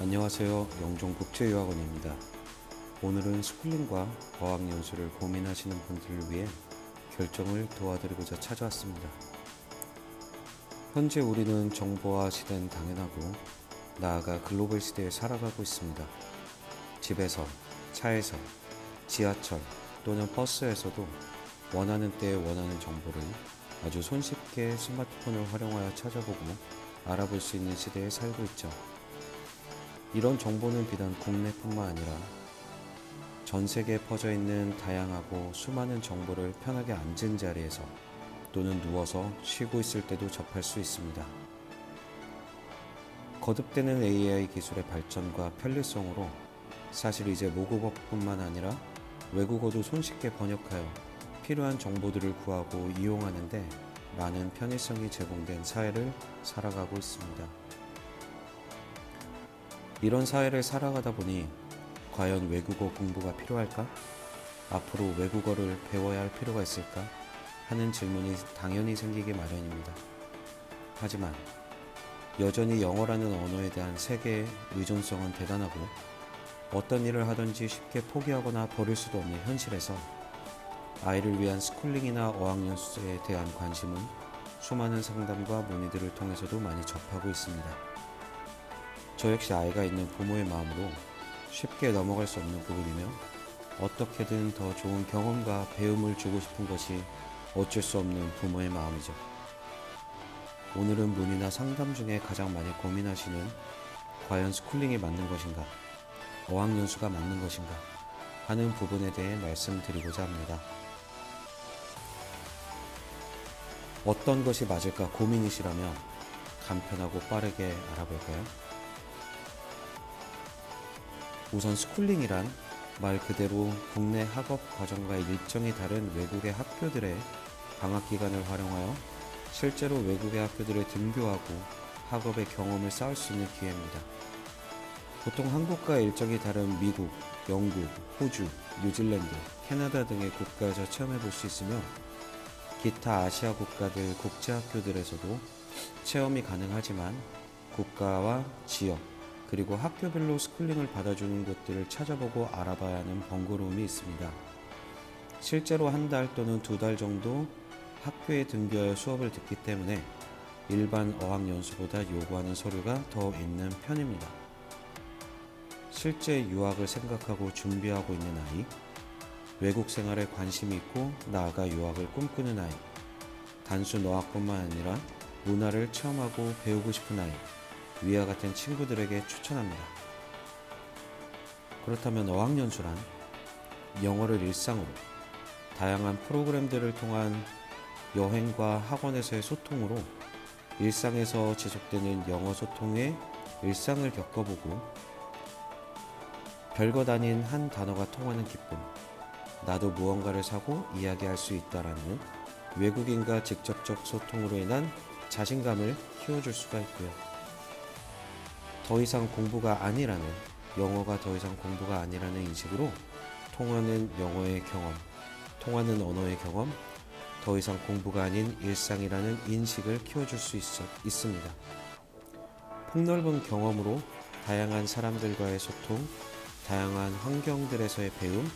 안녕하세요. 영종국제유학원입니다. 오늘은 스쿨링과 어학연수를 고민하시는 분들을 위해 결정을 도와드리고자 찾아왔습니다. 현재 우리는 정보화 시대는 당연하고 나아가 글로벌 시대에 살아가고 있습니다. 집에서, 차에서, 지하철 또는 버스에서도 원하는 때에 원하는 정보를 아주 손쉽게 스마트폰을 활용하여 찾아보고 알아볼 수 있는 시대에 살고 있죠. 이런 정보는 비단 국내뿐만 아니라 전 세계에 퍼져 있는 다양하고 수많은 정보를 편하게 앉은 자리에서 또는 누워서 쉬고 있을 때도 접할 수 있습니다. 거듭되는 AI 기술의 발전과 편리성으로 사실 이제 모국어뿐만 아니라 외국어도 손쉽게 번역하여 필요한 정보들을 구하고 이용하는데 많은 편의성이 제공된 사회를 살아가고 있습니다. 이런 사회를 살아가다 보니 과연 외국어 공부가 필요할까? 앞으로 외국어를 배워야 할 필요가 있을까? 하는 질문이 당연히 생기기 마련입니다. 하지만 여전히 영어라는 언어에 대한 세계의 의존성은 대단하고 어떤 일을 하든지 쉽게 포기하거나 버릴 수도 없는 현실에서 아이를 위한 스쿨링이나 어학연수에 대한 관심은 수많은 상담과 문의들을 통해서도 많이 접하고 있습니다. 저 역시 아이가 있는 부모의 마음으로 쉽게 넘어갈 수 없는 부분이며 어떻게든 더 좋은 경험과 배움을 주고 싶은 것이 어쩔 수 없는 부모의 마음이죠. 오늘은 문의나 상담 중에 가장 많이 고민하시는 과연 스쿨링이 맞는 것인가, 어학연수가 맞는 것인가 하는 부분에 대해 말씀드리고자 합니다. 어떤 것이 맞을까 고민이시라면 간편하고 빠르게 알아볼까요? 우선 스쿨링이란 말 그대로 국내 학업 과정과 일정이 다른 외국의 학교들의 방학 기간을 활용하여 실제로 외국의 학교들에 등교하고 학업의 경험을 쌓을 수 있는 기회입니다. 보통 한국과 일정이 다른 미국, 영국, 호주, 뉴질랜드, 캐나다 등의 국가에서 체험해 볼 수 있으며 기타 아시아 국가들 국제학교들에서도 체험이 가능하지만 국가와 지역 그리고 학교별로 스쿨링을 받아주는 곳들을 찾아보고 알아봐야 하는 번거로움이 있습니다. 실제로 한 달 또는 2달 정도 학교에 등교하여 수업을 듣기 때문에 일반 어학연수보다 요구하는 서류가 더 있는 편입니다. 실제 유학을 생각하고 준비하고 있는 아이, 외국 생활에 관심이 있고 나아가 유학을 꿈꾸는 아이, 단순 어학뿐만 아니라 문화를 체험하고 배우고 싶은 아이, 위와 같은 친구들에게 추천합니다. 그렇다면 어학연수란 영어를 일상으로 다양한 프로그램들을 통한 여행과 학원에서의 소통으로 일상에서 지속되는 영어 소통의 일상을 겪어보고 별것 아닌 한 단어가 통하는 기쁨, 나도 무언가를 사고 이야기할 수 있다라는 외국인과 직접적 소통으로 인한 자신감을 키워줄 수가 있고요. 더 이상 공부가 아니라는, 영어가 더 이상 공부가 아니라는 인식으로 통하는 영어의 경험, 통하는 언어의 경험, 더 이상 공부가 아닌 일상이라는 인식을 키워줄 수 있습니다. 폭넓은 경험으로 다양한 사람들과의 소통, 다양한 환경들에서의 배움,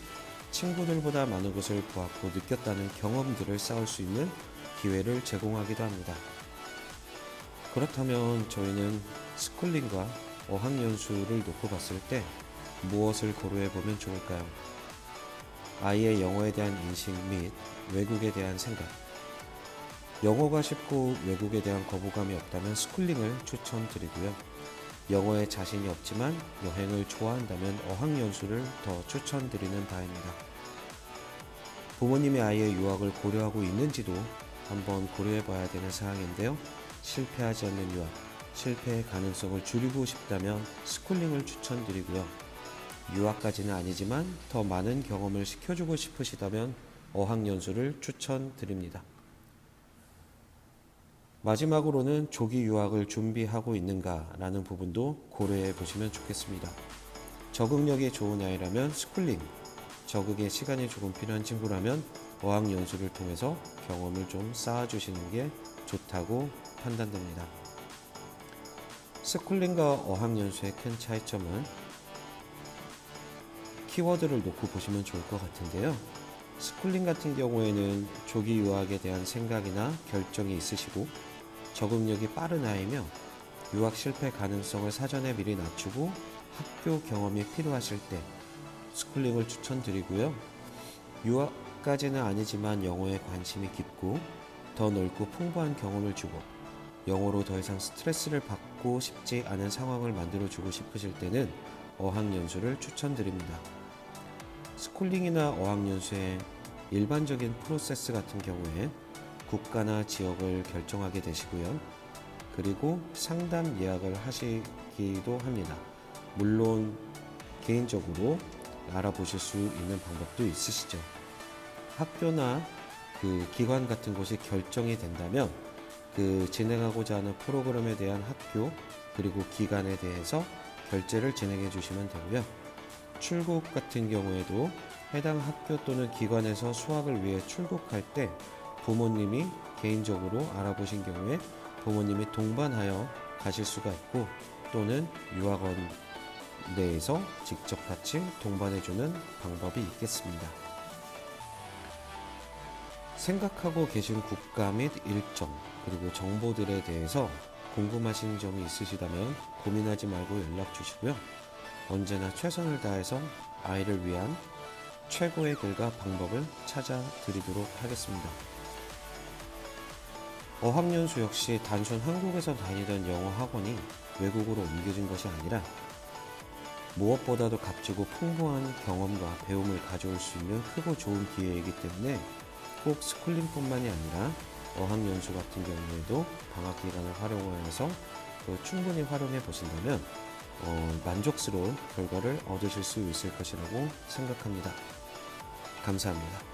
친구들보다 많은 것을 보았고 느꼈다는 경험들을 쌓을 수 있는 기회를 제공하기도 합니다. 그렇다면 저희는 스쿨링과 어학연수를 놓고 봤을 때 무엇을 고려해 보면 좋을까요? 아이의 영어에 대한 인식 및 외국에 대한 생각. 영어가 쉽고 외국에 대한 거부감이 없다면 스쿨링을 추천드리고요. 영어에 자신이 없지만 여행을 좋아한다면 어학연수를 더 추천드리는 바입니다. 부모님이 아이의 유학을 고려하고 있는지도 한번 고려해 봐야 되는 사항인데요. 실패하지 않는 유학, 실패의 가능성을 줄이고 싶다면 스쿨링을 추천드리고요. 유학까지는 아니지만 더 많은 경험을 시켜주고 싶으시다면 어학연수를 추천드립니다. 마지막으로는 조기 유학을 준비하고 있는가라는 부분도 고려해 보시면 좋겠습니다. 적응력이 좋은 아이라면 스쿨링, 적응에 시간이 조금 필요한 친구라면 어학연수를 통해서 경험을 좀 쌓아주시는 게 좋다고 판단됩니다. 스쿨링과 어학연수의 큰 차이점은 키워드를 놓고 보시면 좋을 것 같은데요. 스쿨링 같은 경우에는 조기 유학에 대한 생각이나 결정이 있으시고 적응력이 빠른 아이며 유학 실패 가능성을 사전에 미리 낮추고 학교 경험이 필요하실 때 스쿨링을 추천드리고요. 유학까지는 아니지만 영어에 관심이 깊고 더 넓고 풍부한 경험을 주고 영어로 더 이상 스트레스를 받고 싶지 않은 상황을 만들어주고 싶으실 때는 어학연수를 추천드립니다. 스쿨링이나 어학연수의 일반적인 프로세스 같은 경우에 국가나 지역을 결정하게 되시고요. 그리고 상담 예약을 하시기도 합니다. 물론 개인적으로 알아보실 수 있는 방법도 있으시죠. 학교나 그 기관 같은 곳이 결정이 된다면 그 진행하고자 하는 프로그램에 대한 학교 그리고 기관에 대해서 결제를 진행해 주시면 되고요. 출국 같은 경우에도 해당 학교 또는 기관에서 수학을 위해 출국할 때 부모님이 개인적으로 알아보신 경우에 부모님이 동반하여 가실 수가 있고 또는 유학원 내에서 직접 같이 동반해주는 방법이 있겠습니다. 생각하고 계신 국가 및 일정 그리고 정보들에 대해서 궁금하신 점이 있으시다면 고민하지 말고 연락 주시고요. 언제나 최선을 다해서 아이를 위한 최고의 길과 방법을 찾아드리도록 하겠습니다. 어학연수 역시 단순 한국에서 다니던 영어 학원이 외국으로 옮겨진 것이 아니라 무엇보다도 값지고 풍부한 경험과 배움을 가져올 수 있는 크고 좋은 기회이기 때문에 꼭 스쿨링뿐만이 아니라 어학연수 같은 경우에도 방학 기간을 활용하여서 충분히 활용해 보신다면 만족스러운 결과를 얻으실 수 있을 것이라고 생각합니다. 감사합니다.